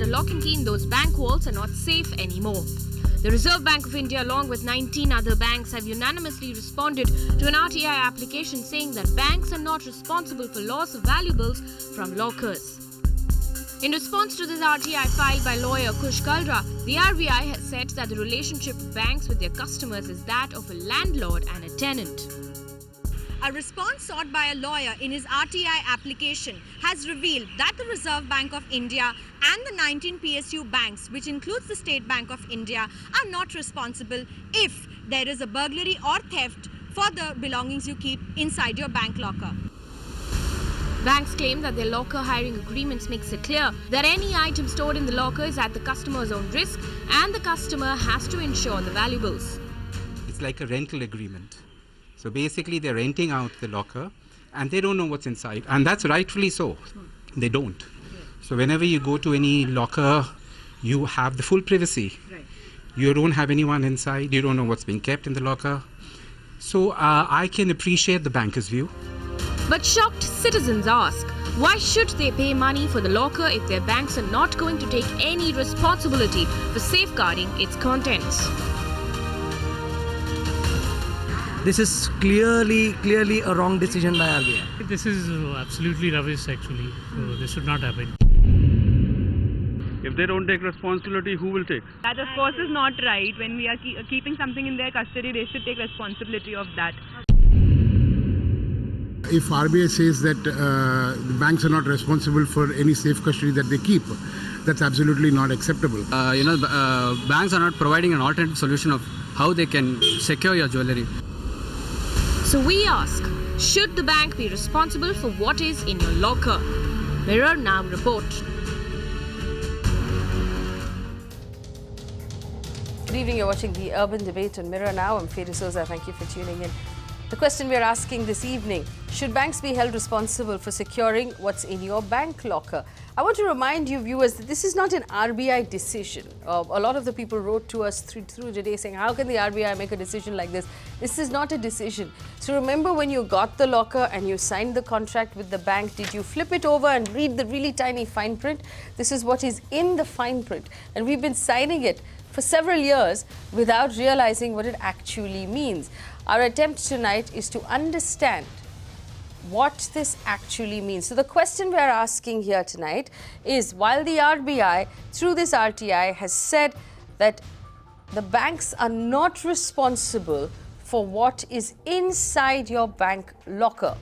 under lock and key in those bank vaults are not safe anymore. The Reserve Bank of India, along with 19 other banks, have unanimously responded to an RTI application saying that banks are not responsible for loss of valuables from lockers. In response to this RTI filed by lawyer Kush Kalra, the RBI has said that the relationship of banks with their customers is that of a landlord and a tenant. A response sought by a lawyer in his RTI application has revealed that the Reserve Bank of India and the 19 PSU banks, which includes the State Bank of India, are not responsible if there is a burglary or theft for the belongings you keep inside your bank locker. Banks claim that their locker hiring agreements makes it clear that any item stored in the locker is at the customer's own risk and the customer has to insure the valuables. It's like a rental agreement. So basically they're renting out the locker and they don't know what's inside, and that's rightfully so. They don't. So whenever you go to any locker, you have the full privacy. You don't have anyone inside, you don't know what's being kept in the locker. So I can appreciate the banker's view. But shocked citizens ask, why should they pay money for the locker if their banks are not going to take any responsibility for safeguarding its contents? This is clearly a wrong decision by RBI. This is absolutely rubbish actually. This should not happen. If they don't take responsibility, who will take? That of course is not right. When we are keeping something in their custody, they should take responsibility of that. If RBI says that the banks are not responsible for any safe custody that they keep, that's absolutely not acceptable. Banks are not providing an alternative solution of how they can secure your jewellery. So we ask, should the bank be responsible for what is in your locker? Mirror Now report. Good evening, you're watching the Urban Debate on Mirror Now. I'm Faye D'Souza, thank you for tuning in. The question we're asking this evening, should banks be held responsible for securing what's in your bank locker? I want to remind you viewers that this is not an RBI decision. A lot of the people wrote to us through today saying, how can the RBI make a decision like this? This is not a decision. So remember when you got the locker and you signed the contract with the bank, did you flip it over and read the really tiny fine print? This is what is in the fine print. And we've been signing it for several years without realizing what it actually means. Our attempt tonight is to understand what this actually means. So the question we are asking here tonight is, while the RBI through this RTI has said that the banks are not responsible for what is inside your bank locker,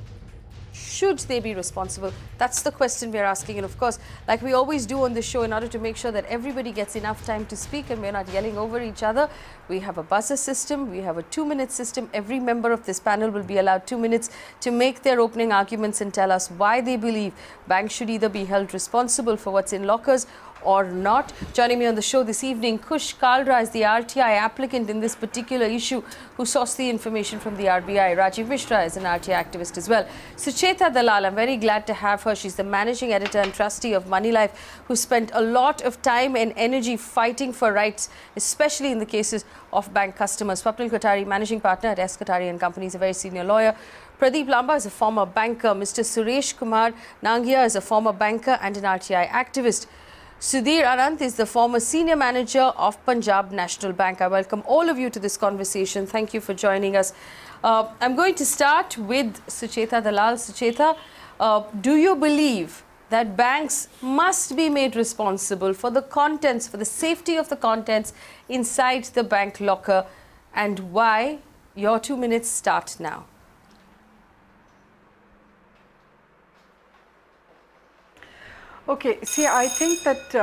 should they be responsible? That's the question we're asking. And of course, like we always do on the show, in order to make sure that everybody gets enough time to speak and we're not yelling over each other, we have a buzzer system, we have a 2-minute system. Every member of this panel will be allowed 2 minutes to make their opening arguments and tell us why they believe banks should either be held responsible for what's in lockers or not. Joining me on the show this evening, Kush Kalra is the RTI applicant in this particular issue who sourced the information from the RBI. Rajiv Mishra is an RTI activist as well. Sucheta Dalal, I'm very glad to have her. She's the managing editor and trustee of MoneyLife, who spent a lot of time and energy fighting for rights, especially in the cases of bank customers. Swapnil Katari, managing partner at Kataria and Co, is a very senior lawyer. Pradeep Lamba is a former banker. Mr. Suresh Kumar Nangia is a former banker and an RTI activist. Sudhir Anand is the former senior manager of Punjab National Bank. I welcome all of you to this conversation. Thank you for joining us. I'm going to start with Sucheta Dalal. Sucheta, do you believe that banks must be made responsible for the contents, for the safety of the contents inside the bank locker, and why? Your 2 minutes start now. Okay, see, I think that,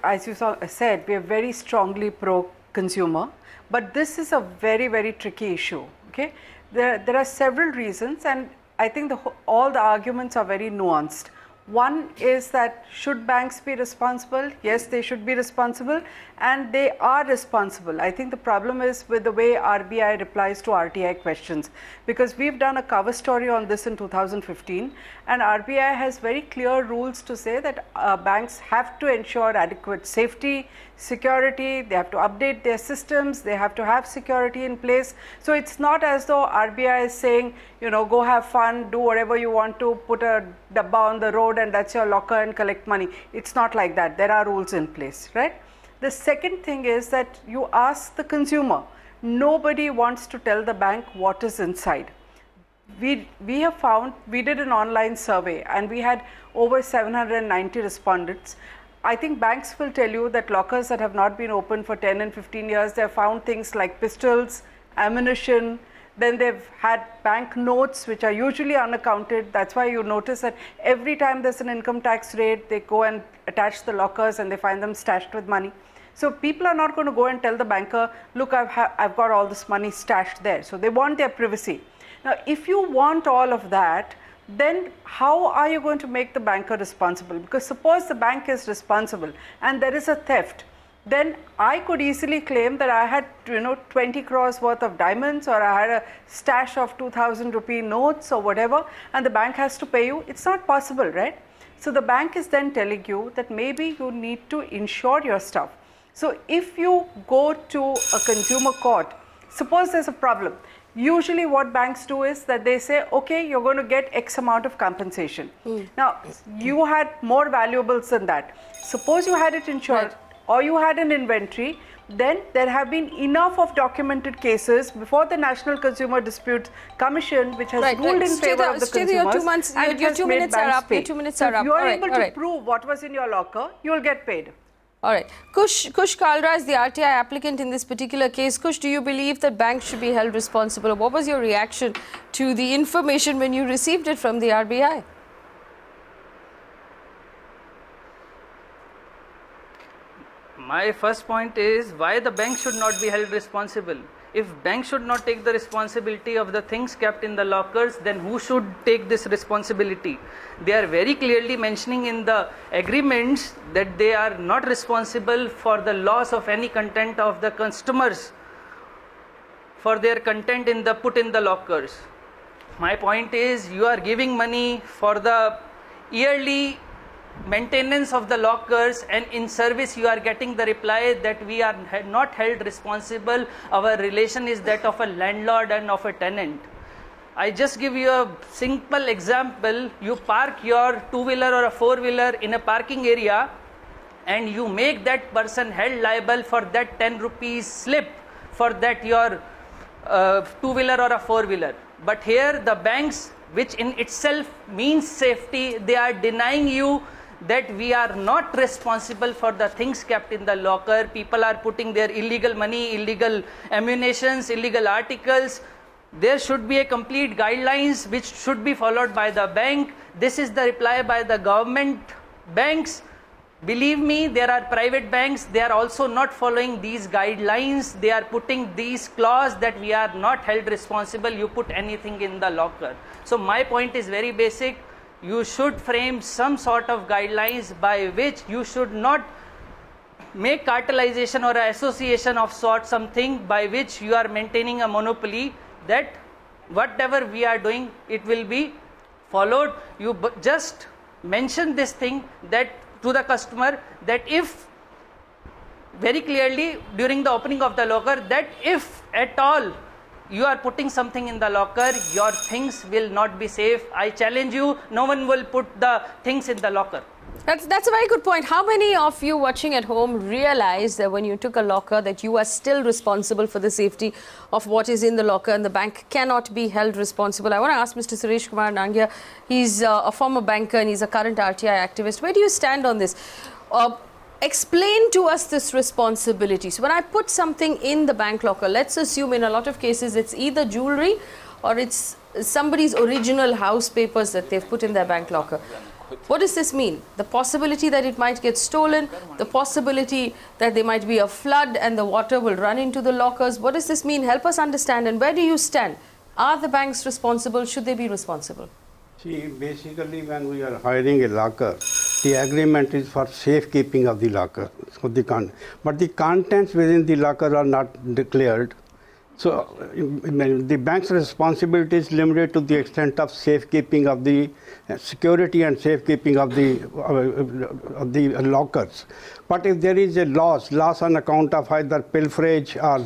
as you said, we are very strongly pro-consumer, but this is a very, very tricky issue, okay? There are several reasons, and I think all the arguments are very nuanced. One is that should banks be responsible? Yes, they should be responsible, and they are responsible. I think the problem is with the way RBI replies to RTI questions, because we've done a cover story on this in 2015, and RBI has very clear rules to say that banks have to ensure adequate safety, security, they have to update their systems, they have to have security in place. So it's not as though RBI is saying, go have fun, do whatever you want to, put a dabba on the road and that's your locker and collect money. It's not like that. There are rules in place, right? The second thing is that you ask the consumer. Nobody wants to tell the bank what is inside. We have found, we did an online survey and we had over 790 respondents. I think banks will tell you that lockers that have not been opened for 10 and 15 years, they have found things like pistols, ammunition, then they've had bank notes which are usually unaccounted. That's why you notice that every time there's an income tax raid, they go and attach the lockers and they find them stashed with money. So people are not going to go and tell the banker, look, I've got all this money stashed there. So they want their privacy. Now, if you want all of that, then how are you going to make the banker responsible? Because suppose the bank is responsible and there is a theft, then I could easily claim that I had 20 crores worth of diamonds, or I had a stash of 2,000 rupee notes or whatever, and the bank has to pay you. It's not possible, right? So the bank is then telling you that maybe you need to insure your stuff. So if you go to a consumer court, suppose there's a problem. Usually what banks do is that they say, okay, you're going to get X amount of compensation. Now, you had more valuables than that. Suppose you had it insured or you had an inventory, then there have been enough of documented cases before the National Consumer Disputes Commission, which has ruled in favor of the consumers and has made banks pay. So if you are able to prove what was in your locker, you will get paid. All right. Kush Kalra is the RTI applicant in this particular case. Kush, do you believe that banks should be held responsible? What was your reaction to the information when you received it from the RBI? My first point is why the bank should not be held responsible. If banks should not take the responsibility of the things kept in the lockers, then who should take this responsibility? They are very clearly mentioning in the agreements that they are not responsible for the loss of any content of the customers for their content put in the lockers. My point is, you are giving money for the yearly maintenance of the lockers, and in service you are getting the reply that we are not held responsible. Our relation is that of a landlord and of a tenant. I just give you a simple example. You park your two-wheeler or a four-wheeler in a parking area and you make that person held liable for that 10 rupees slip for that your two-wheeler or a four-wheeler. But here the banks, which in itself means safety, they are denying you that we are not responsible for the things kept in the locker. People are putting their illegal money, illegal ammunitions, illegal articles. There should be a complete guidelines which should be followed by the bank. This is the reply by the government banks. Believe me, there are private banks, they are also not following these guidelines. They are putting these clauses that we are not held responsible, you put anything in the locker. So my point is very basic. You should frame some sort of guidelines by which you should not make cartelization or association of sort, something by which you are maintaining a monopoly, that whatever we are doing, it will be followed. You just mention this thing that to the customer, that if very clearly during the opening of the locker, that if at all you are putting something in the locker, your things will not be safe. I challenge you, no one will put the things in the locker. That's a very good point. How many of you watching at home realize that when you took a locker that you are still responsible for the safety of what is in the locker and the bank cannot be held responsible? I want to ask Mr. Suresh Kumar Nangia. He's a former banker and he's a current RTI activist. Where do you stand on this? Explain to us this responsibility. So when I put something in the bank locker, let's assume in a lot of cases it's either jewelry or it's somebody's original house papers that they've put in their bank locker. What does this mean? The possibility that it might get stolen, the possibility that there might be a flood and the water will run into the lockers. What does this mean? Help us understand. And where do you stand? Are the banks responsible? Should they be responsible? See, basically when we are hiring a locker, the agreement is for safekeeping of the locker. So but the contents within the locker are not declared. So the bank's responsibility is limited to the extent of safekeeping of the security and safekeeping of the lockers. But if there is a loss on account of either pilferage or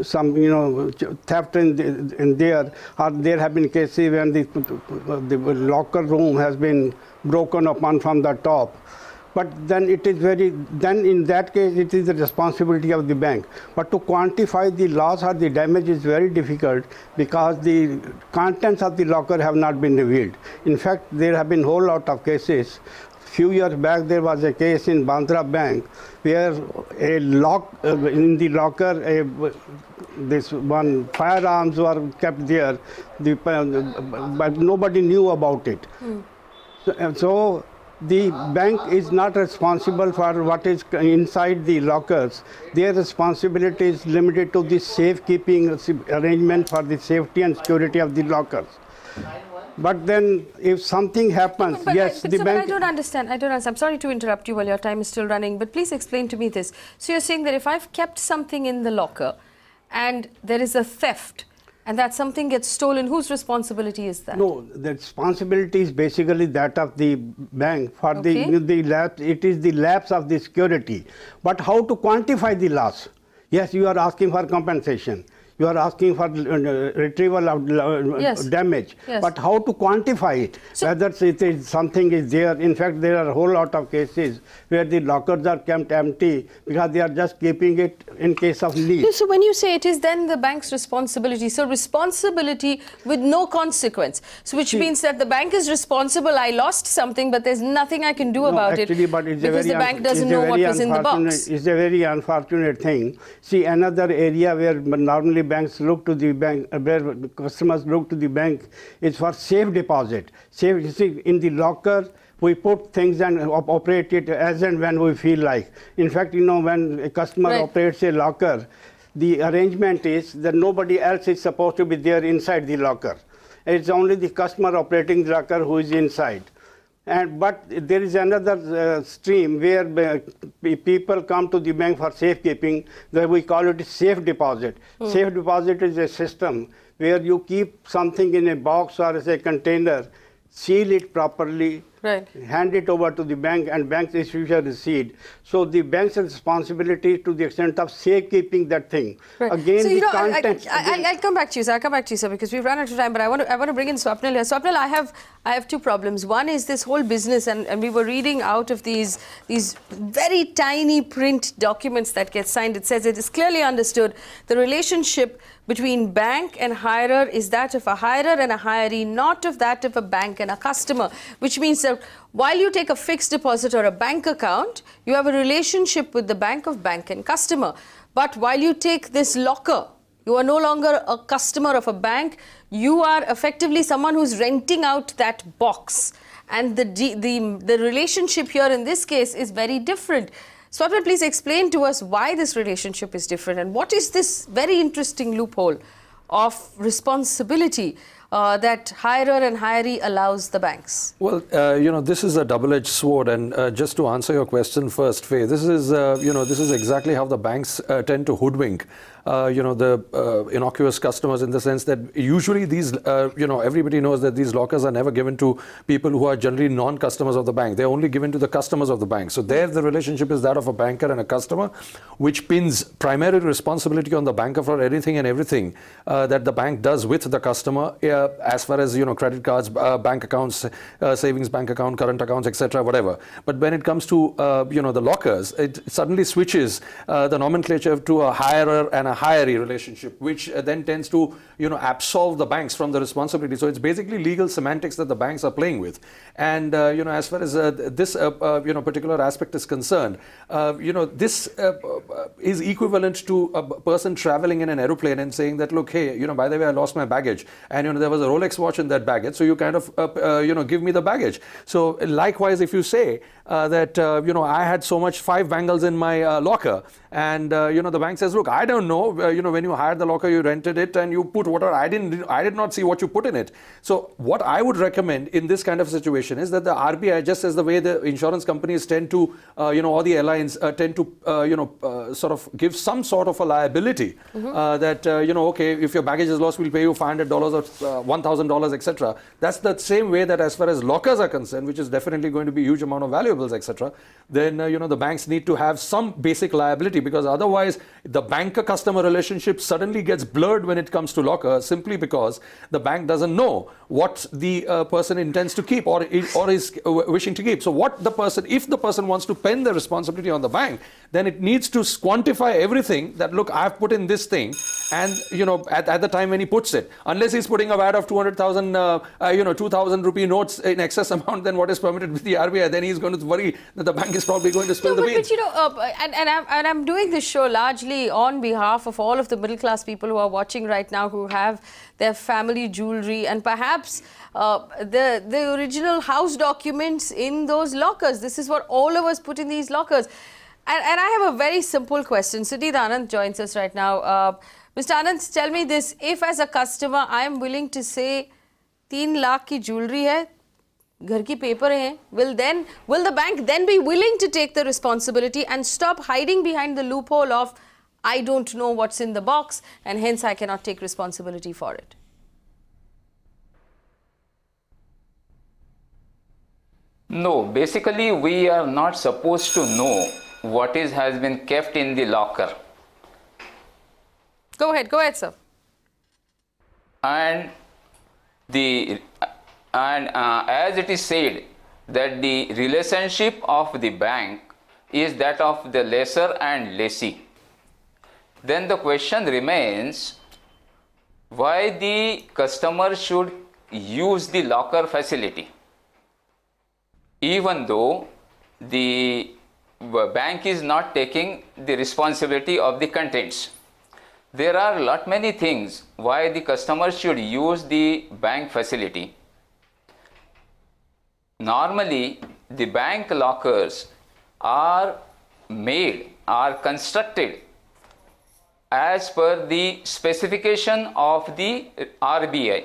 some theft in there, or there have been cases when the locker room has been broken upon from the top. But then in that case it is the responsibility of the bank. But to quantify the loss or the damage is very difficult because the contents of the locker have not been revealed. In fact, there have been a whole lot of cases. Few years back there was a case in Bandra Bank where in the locker this one firearms were kept there, but nobody knew about it. So the bank is not responsible for what is inside the lockers. Their responsibility is limited to the safekeeping arrangement for the safety and security of the lockers. But then if something happens, yes, the bank... I don't understand. I'm sorry to interrupt you while your time is still running, but please explain to me this. So you're saying that if I've kept something in the locker and there is a theft, and that something gets stolen, whose responsibility is that? No, the responsibility is basically that of the bank. For the lapse, it is the lapse of the security. But how to quantify the loss? Yes, you are asking for compensation. You are asking for retrieval of damage. Yes. But how to quantify it? So, whether it is something is there. In fact, there are a whole lot of cases where the lockers are kept empty because they are just keeping it in case of need. So when you say it is then the bank's responsibility, so responsibility with no consequence. So which means that the bank is responsible. I lost something, but there's nothing I can do about it because the bank doesn't know what was in the box. It's a very unfortunate thing. See, another area where normally banks look to the bank, where customers look to the bank, is for safe deposit. You see, in the locker, we put things and operate it as and when we feel like. In fact, when a customer operates a locker, the arrangement is that nobody else is supposed to be there inside the locker. It's only the customer operating the locker who is inside. But there is another stream where people come to the bank for safekeeping. That we call it safe deposit. Safe deposit is a system where you keep something in a box or as a container, seal it properly, hand it over to the bank, and bank issues a receipt. So the bank's responsibility to the extent of safekeeping that thing. Again, so, the contents. I'll come back to you, sir. I'll come back to you, sir, because we've run out of time. But I want to bring in Swapnil here. Swapnil, I have two problems. One is this whole business, and we were reading out of these very tiny print documents that get signed. It says it is clearly understood the relationship between bank and hirer is that of a hirer and a hiree, not of that of a bank and a customer, which means that while you take a fixed deposit or a bank account, you have a relationship with the bank of bank and customer. But while you take this locker, you are no longer a customer of a bank, you are effectively someone who's renting out that box. And the relationship here in this case is very different. Swapnil, please explain to us why this relationship is different and what is this very interesting loophole of responsibility that hirer and hiree allows the banks? Well, this is a double-edged sword, and just to answer your question first, Faye, this is exactly how the banks tend to hoodwink the innocuous customers, in the sense that usually these, everybody knows that these lockers are never given to people who are generally non-customers of the bank. They're only given to the customers of the bank. So there the relationship is that of a banker and a customer, which pins primary responsibility on the banker for anything and everything that the bank does with the customer, as far as, credit cards, bank accounts, savings bank account, current accounts, etc., whatever. But when it comes to, the lockers, it suddenly switches the nomenclature to a hirer and a hiree relationship, which then tends to, absolve the banks from the responsibility. So it's basically legal semantics that the banks are playing with. And, as far as this, particular aspect is concerned, this is equivalent to a person traveling in an aeroplane and saying that, look, hey, by the way, I lost my baggage. And, there was a Rolex watch in that baggage. So you kind of, give me the baggage. So likewise, if you say that, I had so much 5 bangles in my locker, and the bank says, look, I don't know, when you hired the locker, you rented it and you put whatever. I did not see what you put in it. So what I would recommend in this kind of situation is that the RBI, just as the way the insurance companies tend to, or the airlines tend to, sort of give some sort of a liability that, okay, if your baggage is lost, we'll pay you $500 or $1,000, etc. That's the same way that as far as lockers are concerned, which is definitely going to be a huge amount of valuables, etc., then, the banks need to have some basic liability, because otherwise the banker-customer relationship suddenly gets blurred when it comes to locker, simply because the bank doesn't know what the person intends to keep or is wishing to keep. So if the person wants to pen the responsibility on the bank, then it needs to quantify everything that, look, I've put in this thing, and, at the time when he puts it, unless he's putting a VAT of 200,000, 2,000 rupee notes in excess amount than what is permitted with the RBI, then he's going to worry that the bank is probably going to spill the beans. But I'm doing this show largely on behalf of all of the middle class people who are watching right now, who have their family jewelry and perhaps the original house documents in those lockers. This is what all of us put in these lockers. And I have a very simple question. Sudhir Anand joins us right now. Mr. Anand, tell me this. If as a customer I am willing to say 3 lakh ki jewelry hai, घर की paper हैं, will the bank then be willing to take the responsibility and stop hiding behind the loophole of I don't know what's in the box and hence I cannot take responsibility for it? No, basically we are not supposed to know what has been kept in the locker. Go ahead, sir. And as it is said that the relationship of the bank is that of the lessor and lessee, then the question remains why the customer should use the locker facility, even though the bank is not taking the responsibility of the contents. There are many things why the customer should use the bank facility. Normally, the bank lockers are constructed as per the specification of the RBI.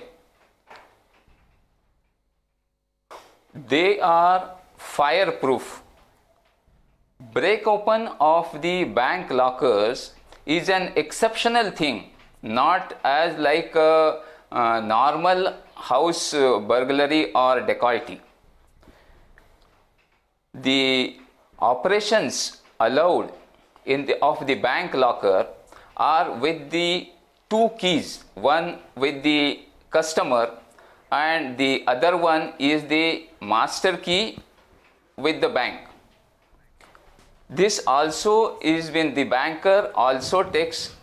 They are fireproof. Break open of the bank lockers is an exceptional thing, not as like a normal house burglary or dacoity. The operations allowed of the bank locker are with the 2 keys, one with the customer and the other one is the master key with the bank. This also is when the banker also takes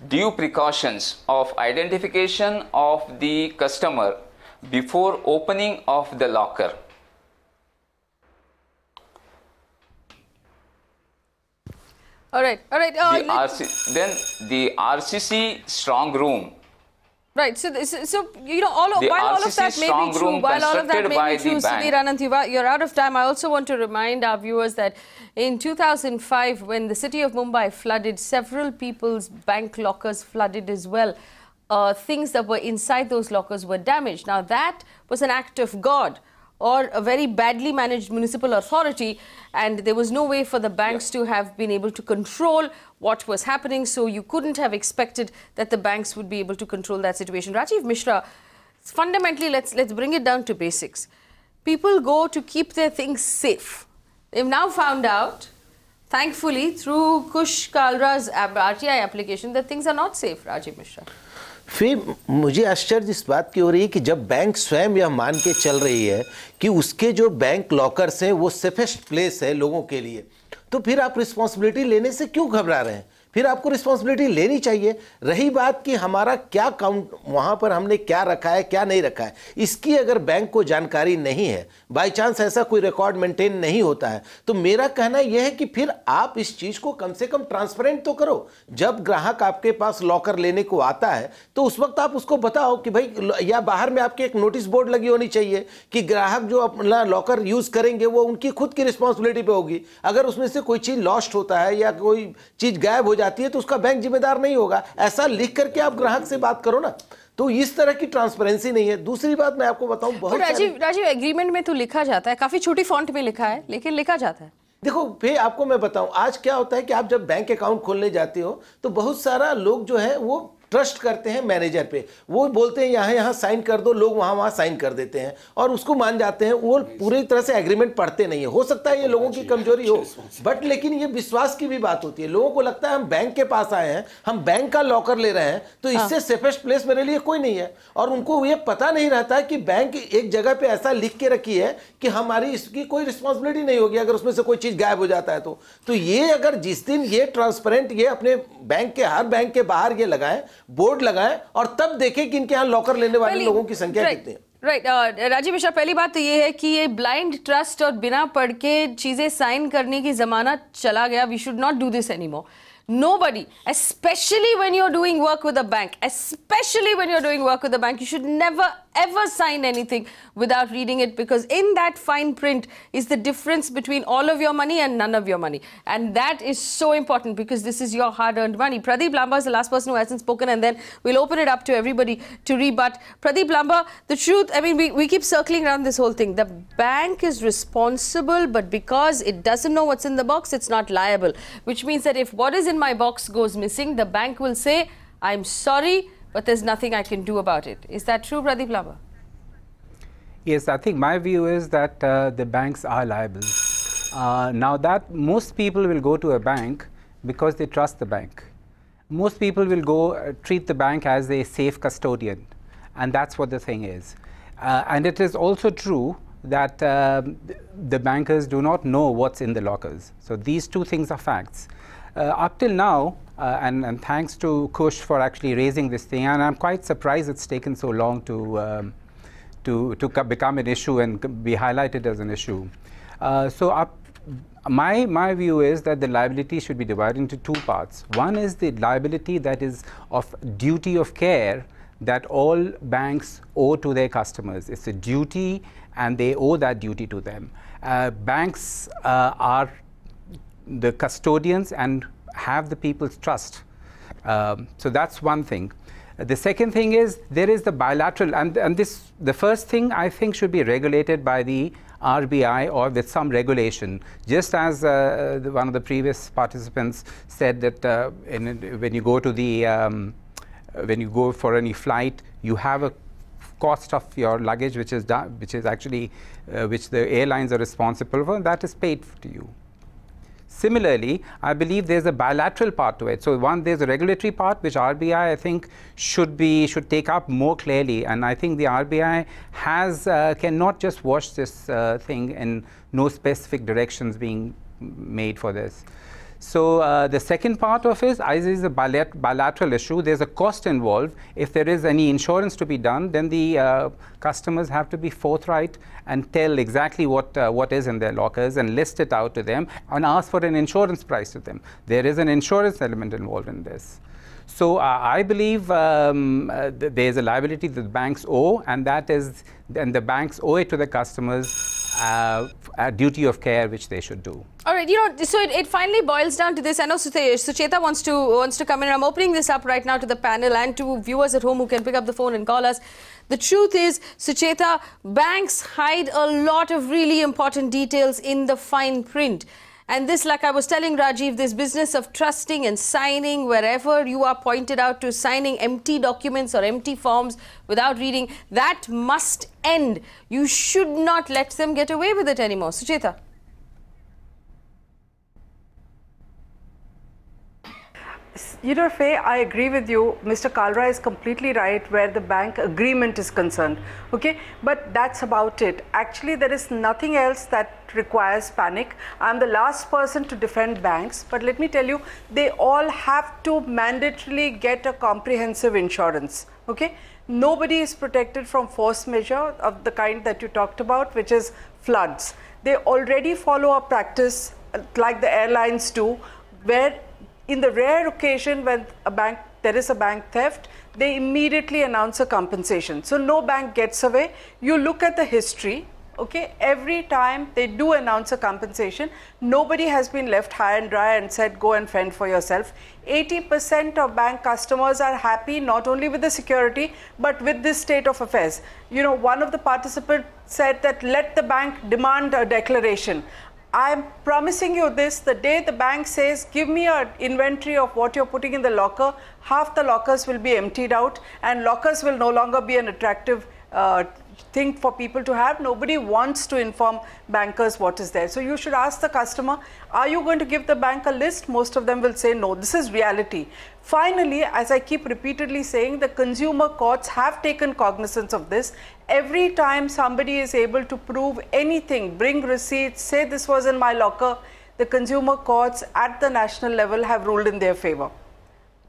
due precautions of identification of the customer before opening of the locker. All right. Then the RCC strong room. Right. So while all of that may be true, Sudhir Anand, you're out of time. I also want to remind our viewers that in 2005, when the city of Mumbai flooded, several people's bank lockers flooded as well. Things that were inside those lockers were damaged. Now, that was an act of God or a very badly managed municipal authority, and there was no way for the banks to have been able to control what was happening, so you couldn't have expected that the banks would be able to control that situation. Rajiv Mishra, fundamentally, let's bring it down to basics. People go to keep their things safe. They've now found out, thankfully, through Kush Kalra's RTI application, that things are not safe, Rajiv Mishra. फिर मुझे आश्चर्य इस बात की हो रही है कि जब बैंक स्वयं यह मान के चल रही है कि उसके जो बैंक लॉकर्स हैं वो सेफेस्ट प्लेस है लोगों के लिए, तो फिर आप रिस्पॉन्सिबिलिटी लेने से क्यों घबरा रहे हैं? फिर आपको रिस्पॉन्सिबिलिटी लेनी चाहिए। रही बात कि हमारा क्या काउंट वहाँ पर हमने क्या रखा है क्या नहीं रखा है, इसकी अगर बैंक को जानकारी नहीं है, बाई चांस ऐसा कोई रिकॉर्ड मेंटेन नहीं होता है, तो मेरा कहना यह है कि फिर आप इस चीज़ को कम से कम ट्रांसपेरेंट तो करो। जब ग्राहक आपके पास लॉकर लेने को आता है तो उस वक्त आप उसको बताओ कि भाई, या बाहर में आपके एक नोटिस बोर्ड लगी होनी चाहिए कि ग्राहक जो अपना लॉकर यूज़ करेंगे वो उनकी खुद की रिस्पॉन्सिबिलिटी पे होगी। अगर उसमें से कोई चीज़ लॉस्ट होता है या कोई चीज़ गायब हो जाती है तो उसका बैंक जिम्मेदार नहीं होगा। ऐसा लिख करके आप ग्राहक से बात करो ना। तो इस तरह की ट्रांसपेरेंसी नहीं है। दूसरी बात मैं आपको बताऊं, बहुत राजीव एग्रीमेंट में तो लिखा जाता है, काफी छोटी फॉन्ट में लिखा है, लेकिन लिखा जाता है। देखो फिर आपको मैं बताऊं, आज क्या होता है कि आप जब बैंक अकाउंट खोलने जाते हो तो बहुत सारा लोग जो है वो ट्रस्ट करते हैं मैनेजर पे। वो बोलते हैं यहाँ साइन कर दो, लोग वहाँ साइन कर देते हैं और उसको मान जाते हैं। वो पूरी तरह से एग्रीमेंट पढ़ते नहीं है। हो सकता है ये लोगों की कमजोरी हो, बट लेकिन ये विश्वास की भी बात होती है। लोगों को लगता है हम बैंक के पास आए हैं, हम बैंक का लॉकर ले रहे हैं, तो इससे सेफेस्ट प्लेस मेरे लिए कोई नहीं है। और उनको ये पता नहीं रहता है कि बैंक एक जगह पे ऐसा लिख के रखी है कि हमारी इसकी कोई रिस्पॉन्सिबिलिटी नहीं होगी अगर उसमें से कोई चीज़ गायब हो जाता है तो ये अगर जिस दिन ये ट्रांसपेरेंट ये अपने बैंक के हर बैंक के बाहर ये लगाएं, बोर्ड लगाएं और तब देखें कि इनके यहाँ लॉकर लेने वाले लोगों की संख्या कितनी है। राइट राजीव मिश्रा, पहली बात तो ये है कि ये ब्लाइंड ट्रस्ट और बिना पढ़ के चीजें साइन करने की जमाना चला गया। We should not do this anymore. Nobody, especially when you're doing work with a bank, you should never ever sign anything without reading it, because in that fine print is the difference between all of your money and none of your money. And that is so important because this is your hard-earned money. Pradeep Lamba is the last person who hasn't spoken, and then we'll open it up to everybody to rebut. Pradeep Lamba, the truth, I mean, we keep circling around this whole thing. The bank is responsible, but because it doesn't know what's in the box, it's not liable. Which means that if what is in my box goes missing, the bank will say, I'm sorry, but there's nothing I can do about it. Is that true, Pradeep Lamba? Yes, I think my view is that the banks are liable. Now that most people will go to a bank because they trust the bank. Most people will go treat the bank as a safe custodian, and that's what the thing is. And it is also true that the bankers do not know what's in the lockers. So these two things are facts. Up till now, and thanks to Kush for actually raising this thing, and I'm quite surprised it's taken so long to become an issue and be highlighted as an issue. My view is that the liability should be divided into two parts. One is the liability that is of duty of care that all banks owe to their customers. It's a duty and they owe that duty to them. Banks are the custodians and have the people's trust. So that's one thing. The second thing is there is the bilateral, and this, the first thing I think should be regulated by the RBI or with some regulation. Just as one of the previous participants said that when you go to the when you go for any flight, you have a cost of your luggage which is actually which the airlines are responsible for, and that is paid to you. Similarly, I believe there's a bilateral part to it. So one, there's a regulatory part which RBI I think should take up more clearly, and I think the RBI cannot just watch this thing and no specific directions being made for this. So the second part of it is a bilateral issue. There's a cost involved. If there is any insurance to be done, then the customers have to be forthright and tell exactly what is in their lockers and list it out to them and ask for an insurance price to them. There is an insurance element involved in this. So I believe there is a liability that the banks owe, and the banks owe it to the customers. A duty of care which they should do. All right, so it finally boils down to this. I know Sucheta wants to come in. I'm opening this up right now to the panel and to viewers at home who can pick up the phone and call us. The truth is, Sucheta, banks hide a lot of really important details in the fine print. And this, like I was telling Rajiv, this business of trusting and signing wherever you are pointed out to, signing empty documents or empty forms without reading, that must end. You should not let them get away with it anymore. Sucheta. You know, Faye, I agree with you. Mr. Kalra is completely right where the bank agreement is concerned. Okay, but that's about it. Actually, there is nothing else that requires panic. I'm the last person to defend banks, but let me tell you, they all have to mandatorily get a comprehensive insurance. Okay, nobody is protected from force majeure of the kind that you talked about, which is floods. They already follow a practice like the airlines do, where in the rare occasion when there is a bank theft, they immediately announce a compensation. So no bank gets away. You look at the history, okay, every time they do announce a compensation, nobody has been left high and dry and said, go and fend for yourself. 80% of bank customers are happy not only with the security, but with this state of affairs. You know, one of the participants said that let the bank demand a declaration. I'm promising you this, the day the bank says, give me an inventory of what you're putting in the locker, half the lockers will be emptied out and lockers will no longer be an attractive thing for people to have. Nobody wants to inform bankers what is there. So you should ask the customer, are you going to give the bank a list? Most of them will say no. This is reality. Finally, as I keep repeatedly saying, the consumer courts have taken cognizance of this. Every time somebody is able to prove anything, bring receipts, say this was in my locker, the consumer courts at the national level have ruled in their favor.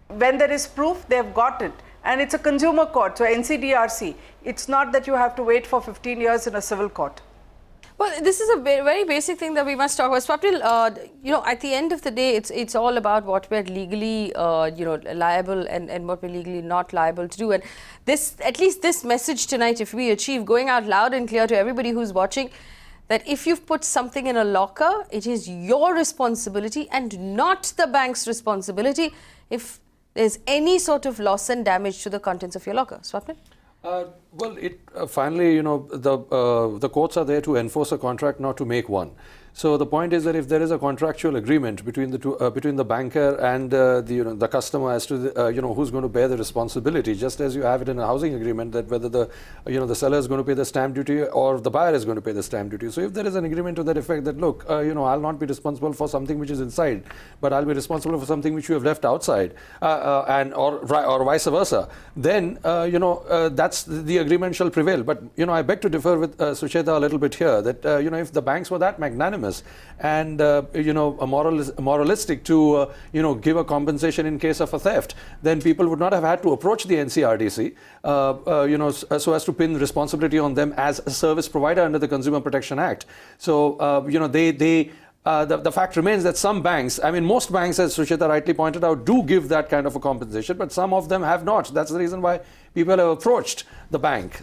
When there is proof, they have got it. And it's a consumer court, so NCDRC. It's not that you have to wait for 15 years in a civil court. Well, this is a very basic thing that we must talk about. Swapnil, you know, at the end of the day, it's all about what we're legally, you know, liable and what we're legally not liable to do. And this, at least this message tonight, if we achieve, going out loud and clear to everybody who's watching, that if you've put something in a locker, it is your responsibility and not the bank's responsibility if there's any sort of loss and damage to the contents of your locker. Swapnil? Well, finally, you know, the courts are there to enforce a contract, not to make one. So the point is that if there is a contractual agreement between the two, between the banker and the customer as to who's going to bear the responsibility, just as you have it in a housing agreement that whether the seller is going to pay the stamp duty or the buyer is going to pay the stamp duty. So if there is an agreement to that effect that look, I'll not be responsible for something which is inside, but I'll be responsible for something which you have left outside, or vice versa, then that's the agreement shall prevail. But I beg to differ with Sucheta a little bit here that if the banks were that magnanimous and moralistic to give a compensation in case of a theft, then people would not have had to approach the NCRDC so as to pin responsibility on them as a service provider under the Consumer Protection Act. So the fact remains that some banks, I mean most banks, as Sucheta rightly pointed out, do give that kind of a compensation, but some of them have not. That's the reason why people have approached the bank.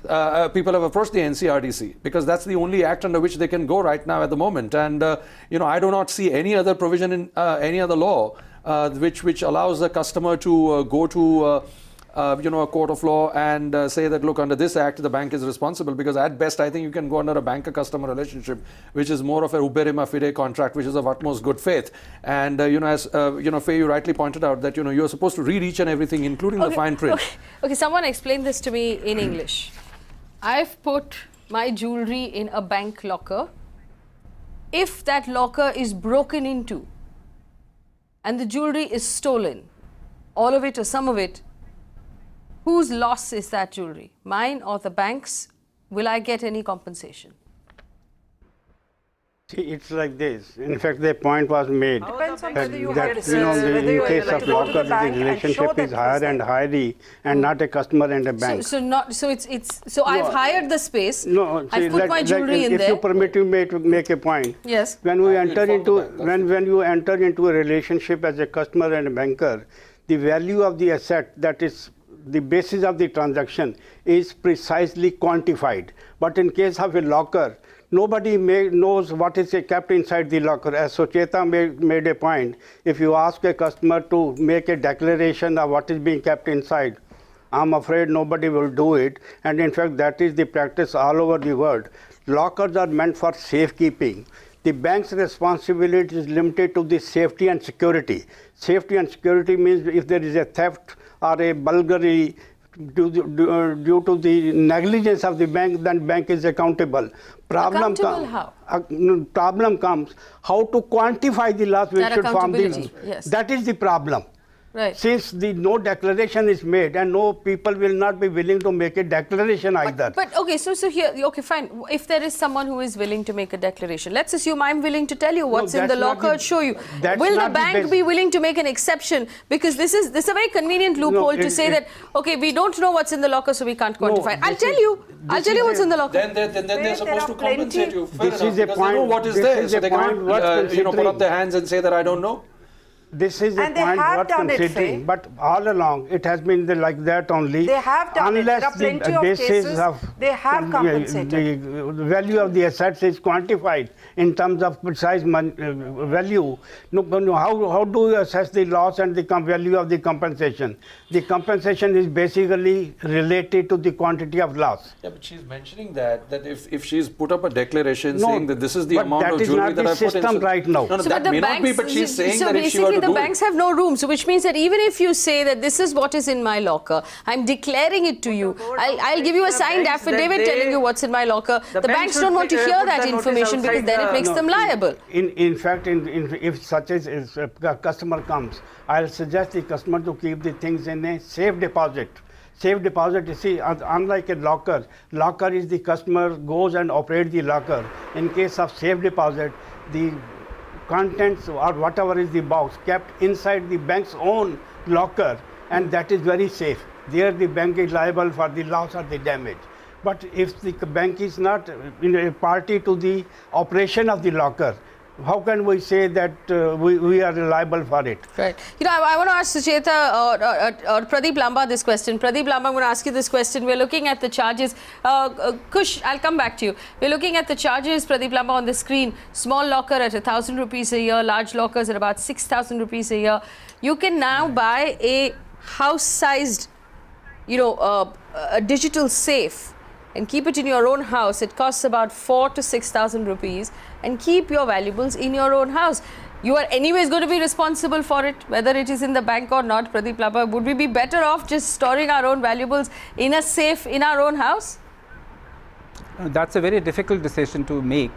People have approached the NCRDC because that's the only act under which they can go right now at the moment. And I do not see any other provision in any other law which allows the customer to go to a court of law and say that, look, under this act, the bank is responsible, because at best, I think you can go under a banker-customer relationship, which is more of a uberima fide contract, which is of utmost good faith. And, as Faye, you rightly pointed out that, you're supposed to read each and everything, including the fine print. Okay, someone explain this to me in English. I've put my jewelry in a bank locker. If that locker is broken into and the jewelry is stolen, all of it or some of it, whose loss is that jewelry? Mine or the bank's? Will I get any compensation? See, it's like this. In fact, the point was made Depends on that, whether you have in receipts, case of locker, the relationship is higher and higher, and not a customer and a bank. So I've hired the space. No, I've put my jewelry in there. If you permit me to make a point. Yes. When you enter into a relationship as a customer and a banker, the value of the asset, that is the basis of the transaction, is precisely quantified. But in case of a locker, nobody knows what is kept inside the locker. As Sucheta made a point, if you ask a customer to make a declaration of what is being kept inside, I'm afraid nobody will do it. And in fact, that is the practice all over the world. Lockers are meant for safekeeping. The bank's responsibility is limited to the safety and security. Safety and security means if there is a theft or a burglary due to the negligence of the bank, then bank is accountable. Problem comes how to quantify the loss which should form the. Yes. That is the problem. Right. Since no declaration is made and no people will not be willing to make a declaration either. But okay, so here, okay, fine. If there is someone who is willing to make a declaration, let's assume I'm willing to tell you what's in the locker, show you. Will the bank be willing to make an exception? Because this is a very convenient loophole to say that, okay, we don't know what's in the locker, so we can't quantify. I'll tell you what's in the locker. Then they're supposed to compensate you. This is a point. They know what is there, so they can't put up their hands and say that I don't know. This is a point worth considering, but all along it has been like that only. They have done unless it. There are plenty of cases they have compensated. The value of the assets is quantified in terms of precise value. How do you assess the loss and the value of the compensation? The compensation is basically related to the quantity of loss. Yeah, but she's mentioning that if she's put up a declaration saying that this is the amount of jewelry that I put in. That is not the system right now. No, that may not be, but she's saying that if she were to the banks have no room, so which means that even if you say that this is what is in my locker, I'm declaring it to you. I'll give you a signed affidavit telling you what's in my locker. The banks don't want to hear that information because then it makes them liable. In fact, if such as a customer comes, I'll suggest the customer to keep the things in a safe deposit. Safe deposit, you see, unlike a locker is the customer goes and operates the locker. In case of safe deposit, the contents or whatever is the box kept inside the bank's own locker, and that is very safe. There the bank is liable for the loss or the damage. But if the bank is not a party to the operation of the locker, how can we say that we are liable for it? Right. I want to ask Sucheta or Pradeep Lamba this question. Pradeep Lamba, I'm going to ask you this question. We're looking at the charges. Kush, I'll come back to you. We're looking at the charges, Pradeep Lamba, on the screen. Small locker at 1,000 rupees a year. Large lockers at about 6,000 rupees a year. You can now buy a house-sized, a digital safe and keep it in your own house. It costs about 4,000 to 6,000 rupees, and keep your valuables in your own house. You are anyways going to be responsible for it, whether it is in the bank or not. Pradeep Lamba, would we be better off just storing our own valuables in a safe in our own house? That's a very difficult decision to make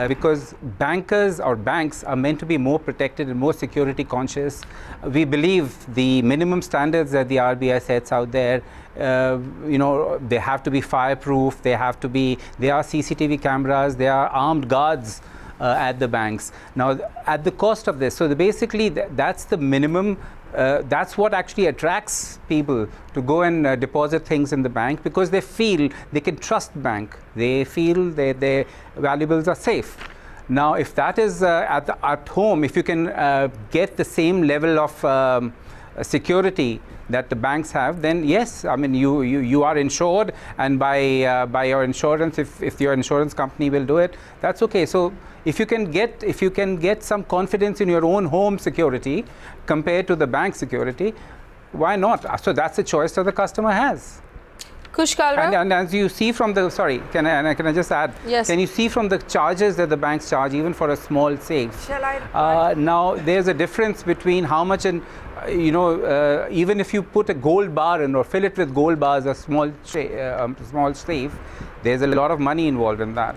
because bankers or banks are meant to be more protected and more security conscious. We believe the minimum standards that the RBI sets out there, they have to be fireproof, there are CCTV cameras, there are armed guards at the banks. Now, at the cost of this, so basically that's the minimum. That's what actually attracts people to go and deposit things in the bank, because they feel they can trust the bank. They feel their valuables are safe. Now, if that is at home, if you can get the same level of security that the banks have, then yes, I mean you are insured, and by your insurance, if your insurance company will do it, that's okay. So if you can get some confidence in your own home security compared to the bank security, why not? So that's the choice that the customer has. Kush Kalra? And as you see from the, can I just add? Yes. Can you see from the charges that the banks charge even for a small safe? Shall I? Now there's a difference between how much, and even if you put a gold bar in or fill it with gold bars, a small safe, there's a lot of money involved in that,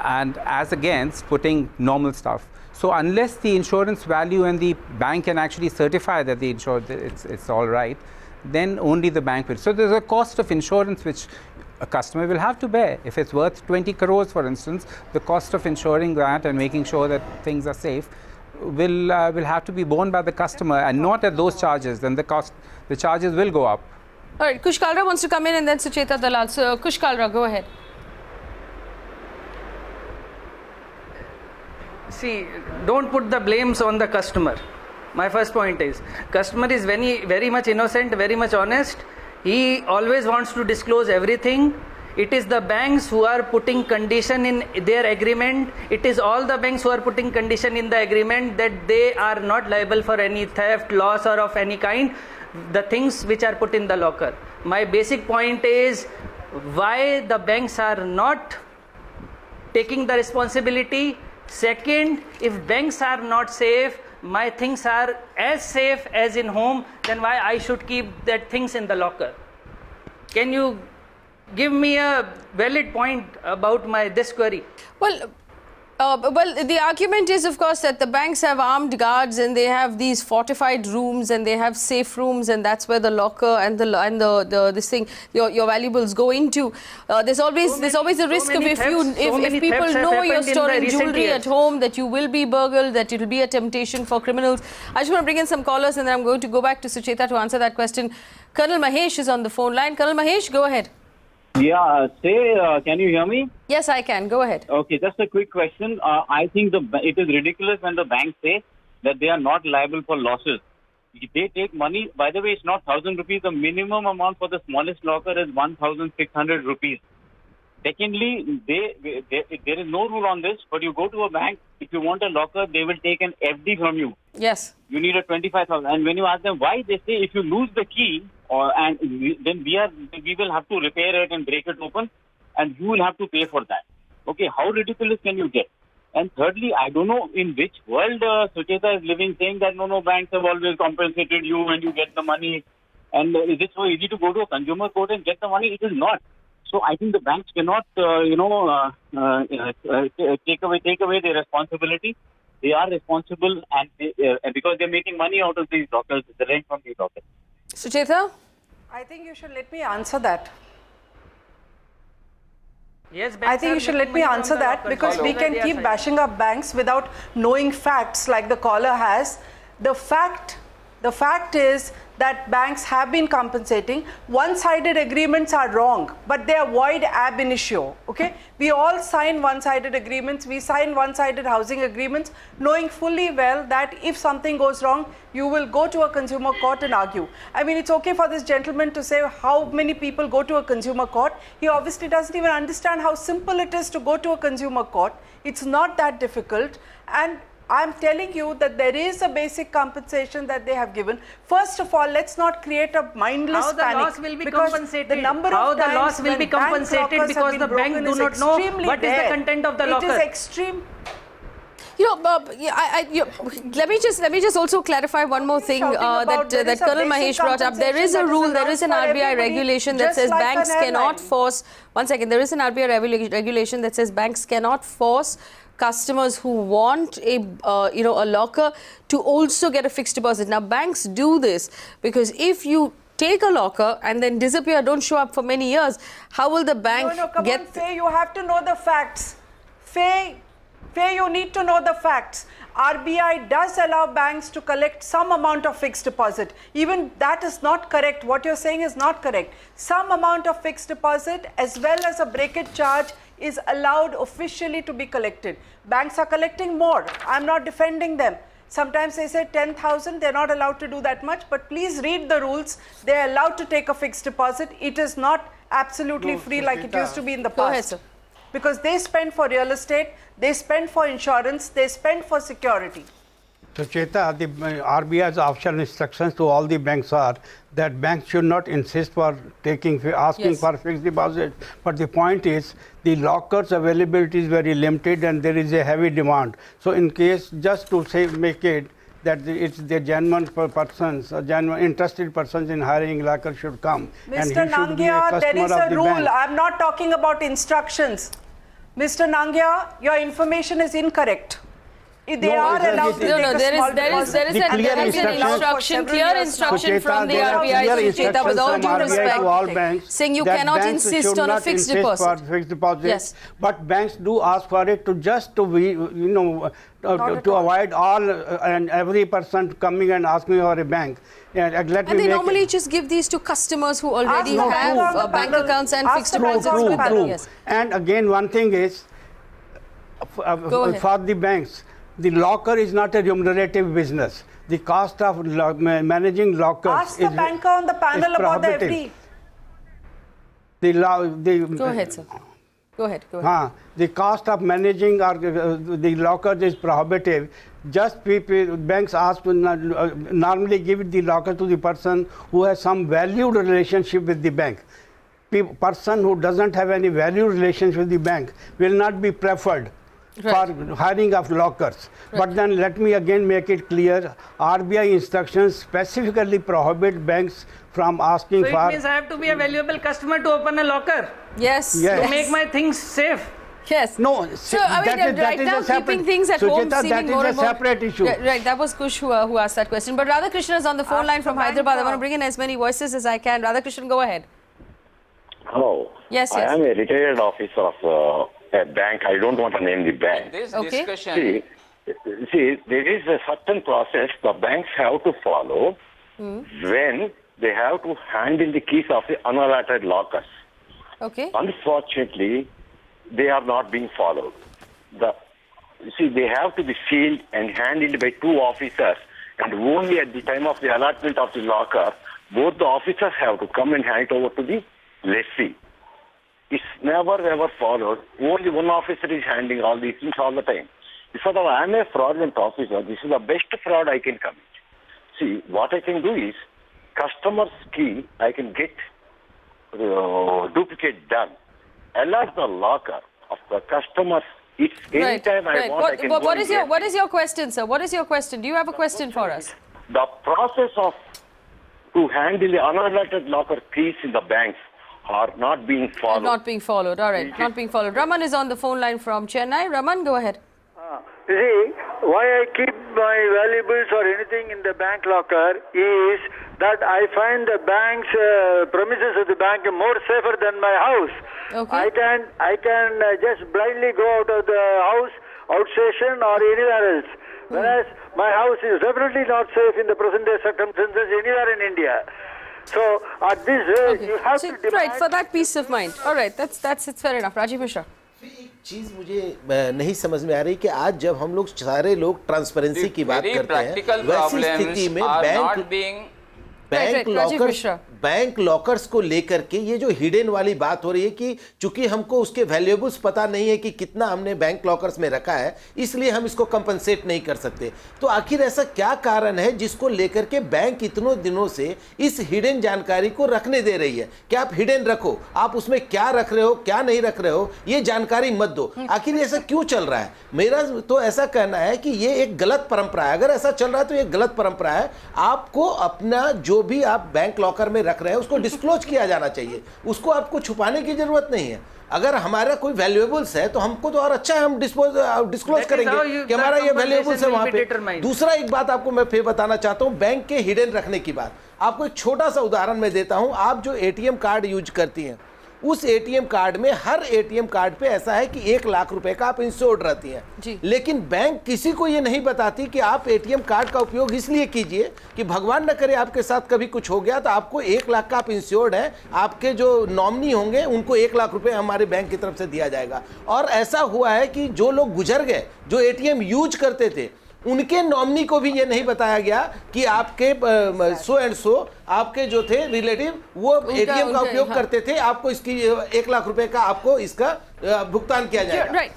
and as against putting normal stuff. So unless the insurance value and the bank can actually certify that the insured it's all right, then only the bank will. So there's a cost of insurance which a customer will have to bear. If it's worth 20 crores, for instance, the cost of insuring that and making sure that things are safe will have to be borne by the customer, and not at those charges. Then the charges will go up. All right, Kush Kalra wants to come in, and then Sucheta Dalal. So Kush Kalra, go ahead. See, don't put the blames on the customer. My first point is, customer is very much innocent, very much honest. He always wants to disclose everything. It is the banks who are putting condition in their agreement. It is all the banks who are putting condition in the agreement that they are not liable for any theft, loss or of any kind, the things which are put in the locker. My basic point is why the banks are not taking the responsibility. Second, if banks are not safe, my things are as safe as in home, then why I should keep that things in the locker? Can you give me a valid point about this query? Well, Well, the argument is, of course, that the banks have armed guards and they have these fortified rooms and they have safe rooms, and that's where the locker and this thing your valuables go into. There's always the risk of if people know you're storing jewelry at home, that you will be burgled, that it will be a temptation for criminals. I just want to bring in some callers, and then I'm going to go back to Sucheta to answer that question. Colonel Mahesh is on the phone line. Colonel Mahesh, go ahead. Yeah, can you hear me? Yes, I can. Go ahead. Okay, just a quick question. I think it is ridiculous when the banks say that they are not liable for losses. They take money. By the way, it's not 1,000 rupees. The minimum amount for the smallest locker is 1,600 rupees. Secondly, there is no rule on this, but you go to a bank, if you want a locker, they will take an FD from you. Yes. You need a 25,000. And when you ask them why, they say if you lose the key, then we will have to repair it and break it open, and you will have to pay for that. Okay, how ridiculous can you get? And thirdly, I don't know in which world Sucheta is living, saying that no, banks have always compensated you when you get the money. And is it so easy to go to a consumer court and get the money? It is not. So I think the banks cannot, take away their responsibility. They are responsible, and because they're making money out of these lockers, the rent from these lockers. Sucheta? I think you should let me answer that. Yes, I think you should let me answer that, because we can keep bashing up banks without knowing facts like the caller has. The fact is that banks have been compensating. One-sided agreements are wrong, but they are void ab initio. Okay, we all sign one-sided agreements. We sign one-sided housing agreements, knowing fully well that if something goes wrong, you will go to a consumer court and argue. I mean, it's okay for this gentleman to say how many people go to a consumer court. He obviously doesn't even understand how simple it is to go to a consumer court. It's not that difficult, and I'm telling you that there is a basic compensation that they have given. First of all, let's not create a mindless panic. How the loss will be compensated? The number How of the times loss will be compensated because the bank do not know what is the content of the locker. It is extreme. You know, let me just also clarify one more thing that Colonel Mahesh brought up. There is a rule, there is an RBI regulation that says banks cannot force. One second, there is an RBI regulation that says banks cannot force customers who want a locker to also get a fixed deposit. Now, banks do this because if you take a locker and then disappear, don't show up for many years, how will the bank get... on, Faye, you have to know the facts. Faye, you need to know the facts. RBI does allow banks to collect some amount of fixed deposit. Even that is not correct. What you're saying is not correct. Some amount of fixed deposit as well as a breakage charge is allowed officially to be collected. Banks are collecting more. I'm not defending them. Sometimes they say 10,000, they're not allowed to do that much, but please read the rules. They're allowed to take a fixed deposit. It is not absolutely free like it used to be in the past. Go ahead, sir. Because they spend for real estate, they spend for insurance, they spend for security. Sucheta, the RBI's official instructions to all the banks are that banks should not insist for asking for fixed deposit. But the point is, the lockers availability is very limited and there is a heavy demand. So in case, just to make it that it's the genuine persons, genuine interested persons in hiring locker should come. Mr. Nangia, there is a rule. I'm not talking about instructions. Mr. Nangia, your information is incorrect. They are allowed to take a small deposit. There is an clear instruction from the RBI, Sucheta, with all due respect, saying you cannot insist on a fixed deposit. Yes. But banks do ask for it to avoid all and every person coming and asking for a bank. And they normally just give these to customers who already have bank accounts and fixed deposits. True. And again, one thing is, for the banks, the locker is not a remunerative business. The cost of managing lockers Ask the banker on the panel about the FD. Go ahead, sir. Go ahead. The cost of managing the lockers is prohibitive. Just banks ask to normally give the locker to the person who has some valued relationship with the bank. Person who doesn't have any valued relationship with the bank will not be preferred for hiring of lockers. But then let me again make it clear, RBI instructions specifically prohibit banks from asking for... So it means I have to be a valuable customer to open a locker? Yes. To make my things safe? Yes. No, so I mean, right now keeping things at home seeming more and more... separate issue. Right, that was Kush who asked that question. But Radhakrishnan is on the phone line from Hyderabad. I want to bring in as many voices as I can. Radhakrishnan, go ahead. Hello. Yes, I am a retired officer of a bank. I don't want to name the bank. This discussion... See, there is a certain process the banks have to follow when they have to hand in the keys of the unallotted lockers. Okay. Unfortunately, they are not being followed. They have to be sealed and handed by two officers, and only at the time of the allotment of the locker, both the officers have to come and hand it over to the lessee. It's never ever followed. Only one officer is handling all these things all the time. So I'm a fraudulent officer. This is the best fraud I can commit. See, what I can do is, customer's key, I can get duplicate done. Allot the locker of the customers. It's anytime I want, I can go what is your question, sir? What is your question? Do you have a question for us? The process of to handle the unallotted locker keys in the banks are not being followed. Not being followed. All right, not being followed. Raman is on the phone line from Chennai. Raman, go ahead. You see, why I keep my valuables or anything in the bank locker is that I find the bank's premises of the bank more safer than my house. Okay. I can just blindly go out of the house, outstation or anywhere else. Whereas my house is definitely not safe in the present day circumstances anywhere in India. So at this way, you have to demand... Right, for that peace of mind. All right, that's it's fair enough. Rajiv Mishra. एक चीज मुझे नहीं समझ में आ रही कि आज जब हम लोग सारे लोग ट्रांसपेरेंसी की बात करते हैं वैसी स्थिति में बैंक लॉकर्स को लेकर के ये जो हिडन वाली बात हो रही है कि चूंकि हमको उसके वैल्यूएबल्स पता नहीं है कि कितना हमने बैंक लॉकर्स में रखा है, इसलिए हम इसको कंपनसेट नहीं कर सकते। तो आखिर ऐसा क्या कारण है जिसको लेकर के बैंक इतनों दिनों से इस हिडन जानकारी को रखने दे रही है कि आप हिडन रखो, आप उसमें क्या रख रहे हो क्या नहीं रख रहे हो ये जानकारी मत दो। आखिर ऐसा क्यों चल रहा है? मेरा तो ऐसा कहना है कि ये एक गलत परंपरा है। अगर ऐसा चल रहा है तो ये गलत परंपरा है। आपको अपना जो भी आप बैंक लॉकर में रख रहे हैं उसको डिस्क्लोज किया जाना चाहिए, उसको आपको छुपाने की जरूरत नहीं है। अगर हमारा कोई वैल्यूएबल्स है तो हमको तो और अच्छा है, हम डिस्क्लोज करेंगे कि हमारा ये वैल्यूएबल्स है वहां पे। दूसरा एक बात आपको मैं फिर बताना चाहता हूं, बैंक के हिडन रखने की बात। आपको एक छोटा सा उदाहरण मैं देता हूं। आप जो एटीएम कार्ड यूज करती हैं उस एटीएम कार्ड में हर एटीएम कार्ड पे ऐसा है कि 1 लाख रुपए का आप इंश्योर्ड रहती हैं, लेकिन बैंक किसी को ये नहीं बताती कि आप एटीएम कार्ड का उपयोग इसलिए कीजिए कि भगवान न करे आपके साथ कभी कुछ हो गया तो आपको 1 लाख का आप इंश्योर्ड है, आपके जो नॉमिनी होंगे उनको 1 लाख रुपए हमारे बैंक की तरफ से दिया जाएगा। और ऐसा हुआ है कि जो लोग गुजर गए जो एटीएम यूज करते थे उनके नॉमिनी को भी ये नहीं बताया गया कि आपके सो एंड सो आपके जो थे रिलेटिव वो एटीएम का उपयोग करते थे, आपको इसकी 1 लाख रुपए का आपको इसका भुगतान किया जाएगा। Right.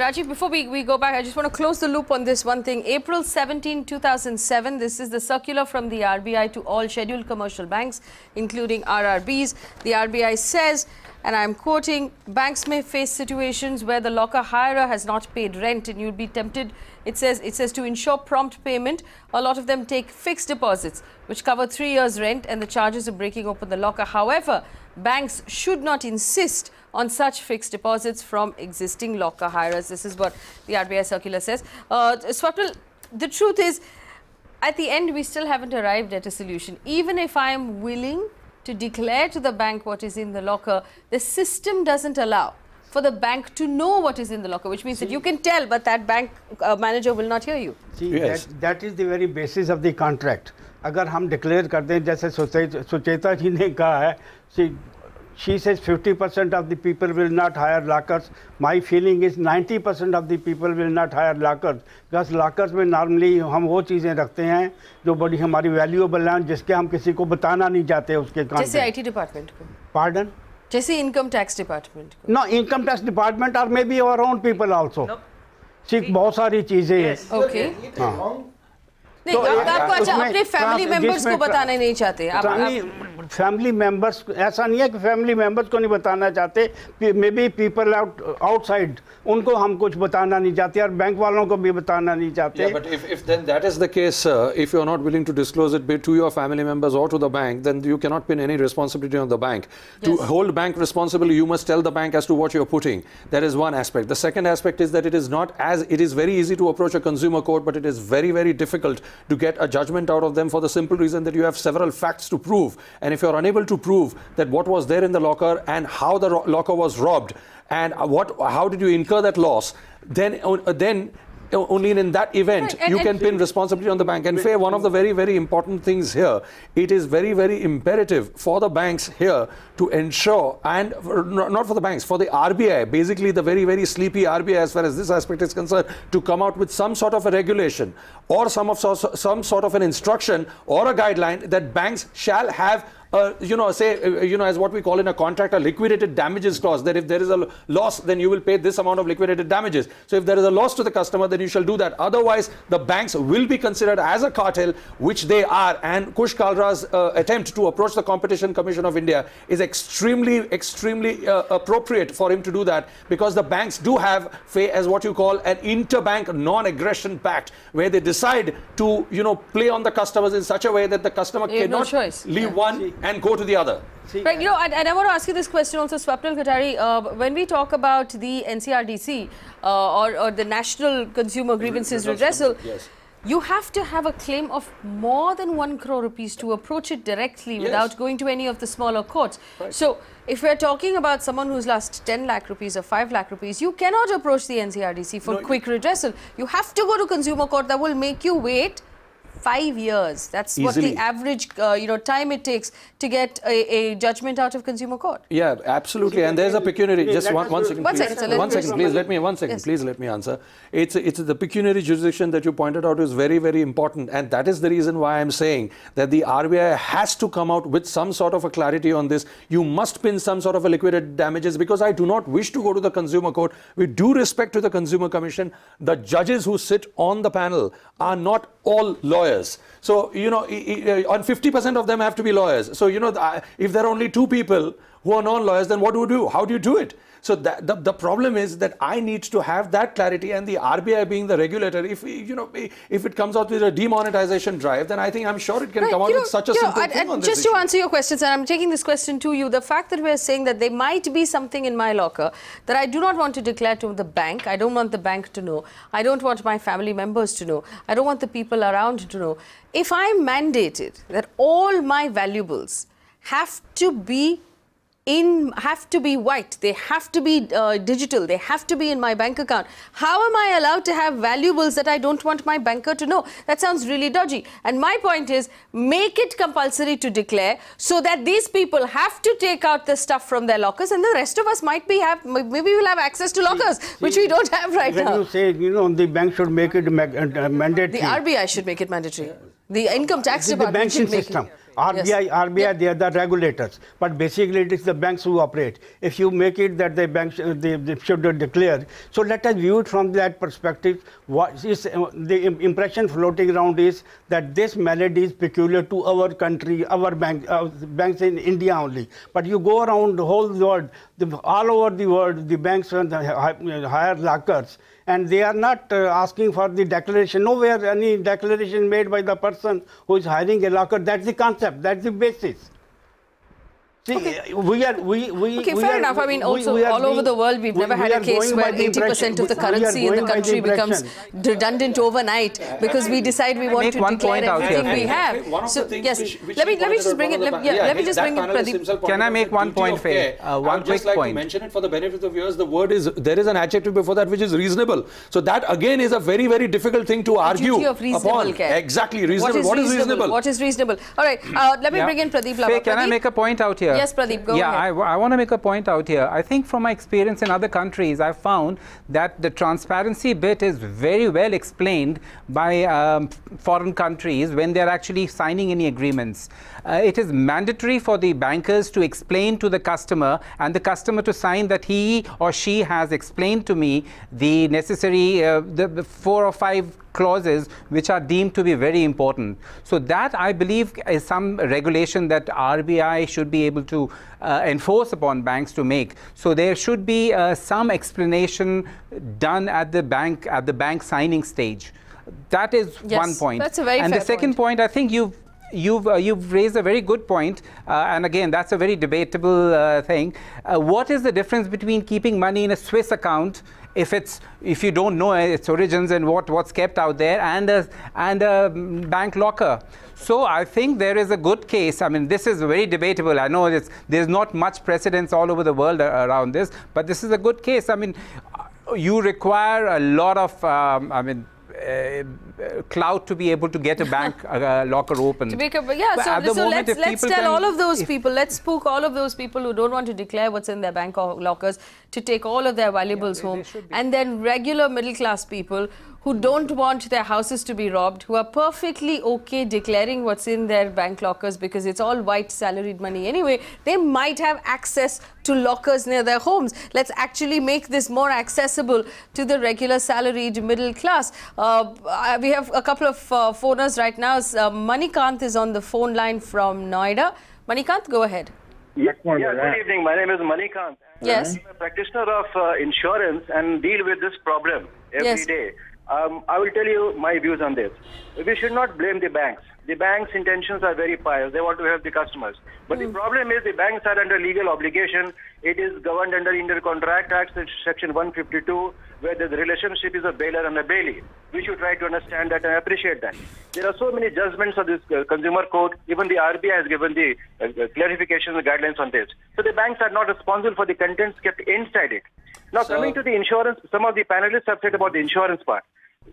Rajiv, before we go back, I just want to close the loop on this one thing. April 17, 2007, this is the circular from the RBI to all scheduled commercial banks, including RRBs. The RBI says, and I'm quoting, banks may face situations where the locker hirer has not paid rent and you'll be tempted. It says to ensure prompt payment, a lot of them take fixed deposits which cover 3 years rent and the charges of breaking open the locker. However, banks should not insist on such fixed deposits from existing locker hirers. This is what the RBI circular says. Swapnil, the truth is, at the end, we still haven't arrived at a solution. Even if I am willing to declare to the bank what is in the locker, the system doesn't allow for the bank to know what is in the locker, which means that you can tell, but that bank manager will not hear you. See, that is the very basis of the contract. अगर हम declare कर दें जैसे सुचेता जी ने कहा है, she says 50% of the people will not hire lockers. My feeling is 90% of the people will not hire lockers, because lockers में normally हम वो चीज़ें रखते हैं जो बड़ी हमारी valuable हैं जिसके हम किसी को बताना नहीं चाहते उसके काम। जैसे IT department को। Pardon? जैसे income tax department को। No, income tax department or maybe our own people also. See, बहुत सारी चीज़ें हैं। Okay. नहीं, आपको अच्छा अपने फैमिली मेंबर्स को बताना नहीं चाहते फैमिली मेंबर्स ऐसा नहीं है कि फैमिली मेंबर्स को नहीं बताना चाहते, मे बी पीपल आउटसाइड उनको हम कुछ बताना नहीं चाहते और बैंक वालों को भी बताना नहीं चाहते. Yeah, but if then that is the case, if you are not willing to disclose it to your family members or to the bank, then you cannot pin any responsibility on the bank. Yes. To hold bank responsible, you must tell the bank as to what you are putting. That is one aspect. The second aspect is that it is very easy to approach a consumer court, but it is very, very difficult to get a judgment out of them for the simple reason that you have several facts to prove. And if you are unable to prove that what was there in the locker and how the locker was robbed and how did you incur that loss, then only in that event you can pin responsibility on the bank. And Faye, one of the very, very important things here, it is very, very imperative for the banks here to ensure, and not for the banks, for the RBI, basically the very, very sleepy RBI as far as this aspect is concerned, to come out with some sort of a regulation or some sort of an instruction or a guideline that banks shall have as what we call in a contract, a liquidated damages clause, that if there is a loss, then you will pay this amount of liquidated damages. So if there is a loss to the customer, then you shall do that. Otherwise, the banks will be considered as a cartel, which they are. And Kush Kalra's attempt to approach the Competition Commission of India is extremely, extremely appropriate for him to do that, because the banks do have, as what you call an interbank non-aggression pact, where they decide to, play on the customers in such a way that the customer cannot leave one and go to the other. Right, and I want to ask you this question also, Swapnil Katari. When we talk about the NCRDC or the National Consumer Grievances Redressal, yes, you have to have a claim of more than 1 crore rupees to approach it directly, yes, without going to any of the smaller courts. Right. So, if we are talking about someone who's lost 10 lakh rupees or 5 lakh rupees, you cannot approach the NCRDC for quick redressal. You have to go to consumer court. That will make you wait 5 years. That's easily what the average time it takes to get a judgment out of consumer court. Yeah, absolutely. And there's a pecuniary. Just one second, please let me answer. It's the pecuniary jurisdiction that you pointed out is very, very important, and that is the reason why I'm saying that the RBI has to come out with some sort of a clarity on this. You must pin some sort of a liquidated damages, because I do not wish to go to the consumer court. With due respect to the Consumer Commission, the judges who sit on the panel are not all lawyers. So, on 50% of them have to be lawyers. So, if there are only 2 people who are non-lawyers, then what do you do? How do you do it? So the problem is that I need to have that clarity, and the RBI being the regulator, if it comes out with a demonetization drive, then I'm sure it can come out with such a simple thing on this issue. Just to answer your questions, and I'm taking this question to you, the fact that we're saying that there might be something in my locker that I do not want to declare to the bank, I don't want the bank to know, I don't want my family members to know, I don't want the people around to know. If I'm mandated that all my valuables have to be white, they have to be digital, they have to be in my bank account, how am I allowed to have valuables that I don't want my banker to know? That sounds really dodgy. And my point is, make it compulsory to declare, so that these people have to take out the stuff from their lockers, and the rest of us maybe we'll have access to lockers, which we don't have right now. When you say, the bank should make it mandatory. The RBI should make it mandatory. The income tax department should make it. RBI, they are the regulators, but basically it is the banks who operate. If you make it that the banks they should declare, so let us view it from that perspective. What is the impression floating around is that this malady is peculiar to our country, our banks in India only. But you go around the whole world, all over the world, the banks hire lockers, and they are not asking for the declaration. Nowhere any declaration made by the person who is hiring a locker. That's the concept. That's the basis. See, fair enough. I mean, also all over the world, we've never had a case where 80% of the currency in the country becomes redundant overnight because we decide we want to declare everything we have. So, yes, let me just bring it. Let me just bring it, Pradeep. Can I make one point, Faye? One quick point. To mention it for the benefit of viewers, the word is, there is an adjective before that which is reasonable. So that again is a very, very difficult thing to argue duty of reasonable care. Exactly, reasonable. What is reasonable? What is reasonable? All right, let me bring in Pradeep Lamba. Faye, can I make a point out here? Yes, Pradeep, go ahead. I want to make a point out here. I think from my experience in other countries, I've found that the transparency bit is very well explained by foreign countries when they're actually signing any agreements. It is mandatory for the bankers to explain to the customer and the customer to sign that he or she has explained to me the necessary the 4 or 5 clauses which are deemed to be very important. So that, I believe, is some regulation that RBI should be able to enforce upon banks to make. So there should be some explanation done at the bank signing stage. That is one point. That's a very and fair the second point, I think you've raised a very good point, and again, that's a very debatable thing. What is the difference between keeping money in a Swiss account, if you don't know its origins and what's kept out there, and a bank locker? So I think there is a good case. I mean, this is very debatable. I know there's not much precedence all over the world around this, but this is a good case. I mean, you require a lot of clout to be able to get a bank locker open. So let's tell all of those people, let's spook all of those people who don't want to declare what's in their bank lockers to take all of their valuables home, and then regular middle class people who don't want their houses to be robbed, who are perfectly okay declaring what's in their bank lockers because it's all white salaried money anyway, they might have access to lockers near their homes. Let's actually make this more accessible to the regular salaried middle class. We have a couple of phoners right now. Manikant is on the phone line from Noida. Manikant, go ahead. Yes, good evening. My name is Manikant. Yes. I'm a practitioner of insurance and deal with this problem every day. I will tell you my views on this. We should not blame the banks. The banks' intentions are very pious. They want to help the customers. But the problem is the banks are under legal obligation. It is governed under Indian Contract Act, Section 152, where the relationship is a bailer and a bailee. We should try to understand that and appreciate that. There are so many judgments of this consumer court. Even the RBI has given the clarification and guidelines on this. So the banks are not responsible for the contents kept inside it. Now, coming to the insurance, some of the panelists have said about the insurance part.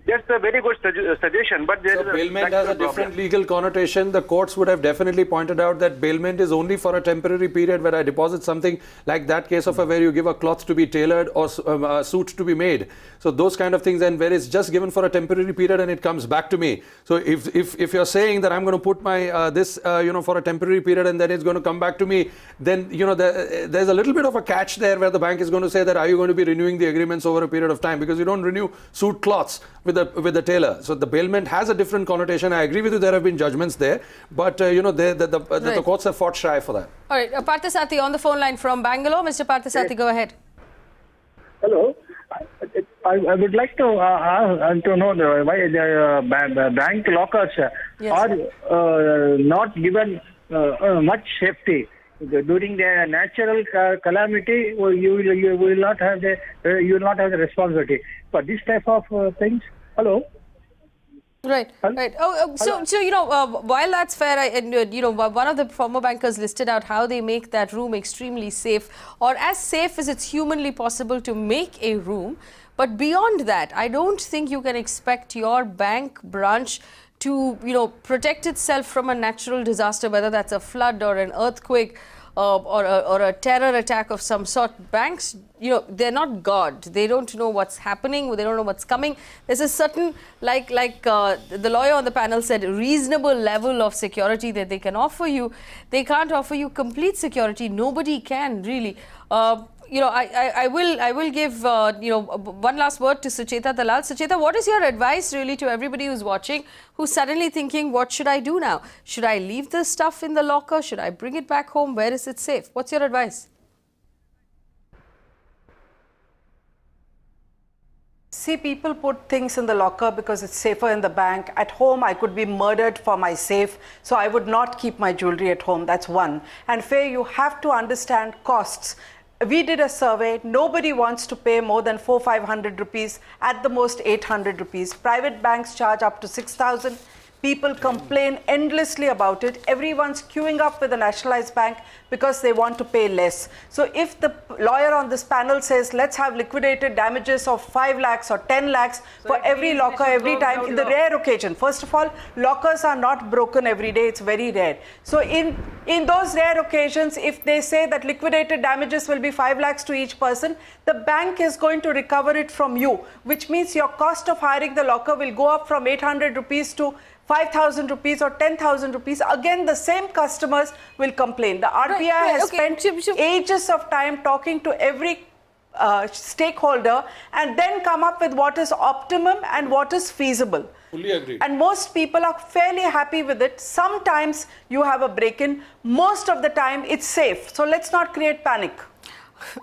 That's a very good suggestion, but there is a bailment has a different legal connotation. The courts would have definitely pointed out that bailment is only for a temporary period where I deposit something, like that case of where you give a cloth to be tailored or a suit to be made. So those kind of things, and where it's just given for a temporary period and it comes back to me. So if you're saying that I'm going to put my for a temporary period and then it's going to come back to me, then there's a little bit of a catch there where the bank is going to say that are you going to be renewing the agreements over a period of time, because you don't renew suit cloths with the tailor. So the bailment has a different connotation. I agree with you, there have been judgments there, but the courts have fought shy for that. All right, Parthasati on the phone line from Bangalore. Mr. Parthasati, go ahead. Hello. I would like to know why the bank lockers are not given much safety. During the natural calamity, you will not have the responsibility for this type of things. Hello. Right, right. So while that's fair, one of the former bankers listed out how they make that room extremely safe, or as safe as it's humanly possible to make a room. But beyond that, I don't think you can expect your bank branch to, protect itself from a natural disaster, whether that's a flood or an earthquake or a terror attack of some sort. Banks, they're not God. They don't know what's happening. They don't know what's coming. There's a certain, like the lawyer on the panel said, reasonable level of security that they can offer you. They can't offer you complete security. Nobody can really. I will give one last word to Sucheta Dalal. Sucheta, what is your advice really to everybody who's watching, who's suddenly thinking, what should I do now? Should I leave the stuff in the locker? Should I bring it back home? Where is it safe? What's your advice? See, people put things in the locker because it's safer in the bank. At home, I could be murdered for my safe, so I would not keep my jewelry at home. That's one. And Faye, you have to understand costs. We did a survey. Nobody wants to pay more than 400-500 rupees, at the most 800 rupees. Private banks charge up to 6,000. People complain endlessly about it. Everyone's queuing up with the nationalized bank because they want to pay less. So if the lawyer on this panel says, let's have liquidated damages of 5 lakhs or 10 lakhs for every locker every time, in the rare occasion. First of all, lockers are not broken every day. It's very rare. So in those rare occasions, if they say that liquidated damages will be 5 lakhs to each person, the bank is going to recover it from you, which means your cost of hiring the locker will go up from 800 rupees to 5,000 rupees or 10,000 rupees. Again, the same customers will complain. The RBI has spent ages of time talking to every stakeholder and then come up with what is optimum and what is feasible. Fully agreed. And most people are fairly happy with it. Sometimes you have a break-in. Most of the time it's safe. So let's not create panic.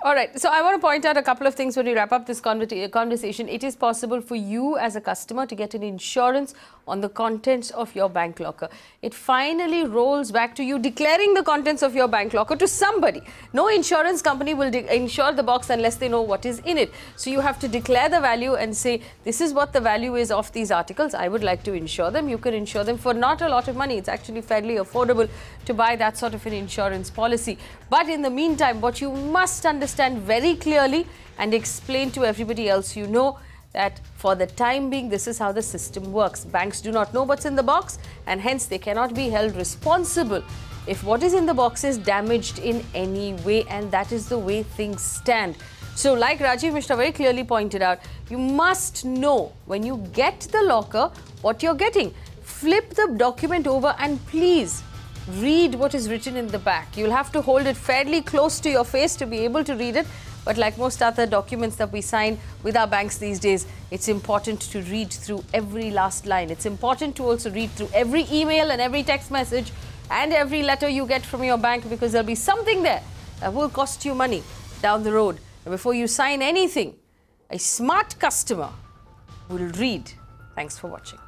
All right. So I want to point out a couple of things when we wrap up this conversation. It is possible for you as a customer to get an insurance on the contents of your bank locker. It finally rolls back to you declaring the contents of your bank locker to somebody. No insurance company will insure the box unless they know what is in it. So you have to declare the value and say, this is what the value is of these articles. I would like to insure them. You can insure them for not a lot of money. It's actually fairly affordable to buy that sort of an insurance policy. But in the meantime, what you must understand very clearly and explain to everybody else you know, that for the time being, this is how the system works. Banks do not know what's in the box, and hence they cannot be held responsible if what is in the box is damaged in any way, and that is the way things stand. So like Rajiv Mishra very clearly pointed out, you must know when you get the locker what you're getting. Flip the document over and please read what is written in the back. You'll have to hold it fairly close to your face to be able to read it. But like most other documents that we sign with our banks these days, it's important to read through every last line. It's important to also read through every email and every text message and every letter you get from your bank, because there'll be something there that will cost you money down the road. And before you sign anything, a smart customer will read. Thanks for watching.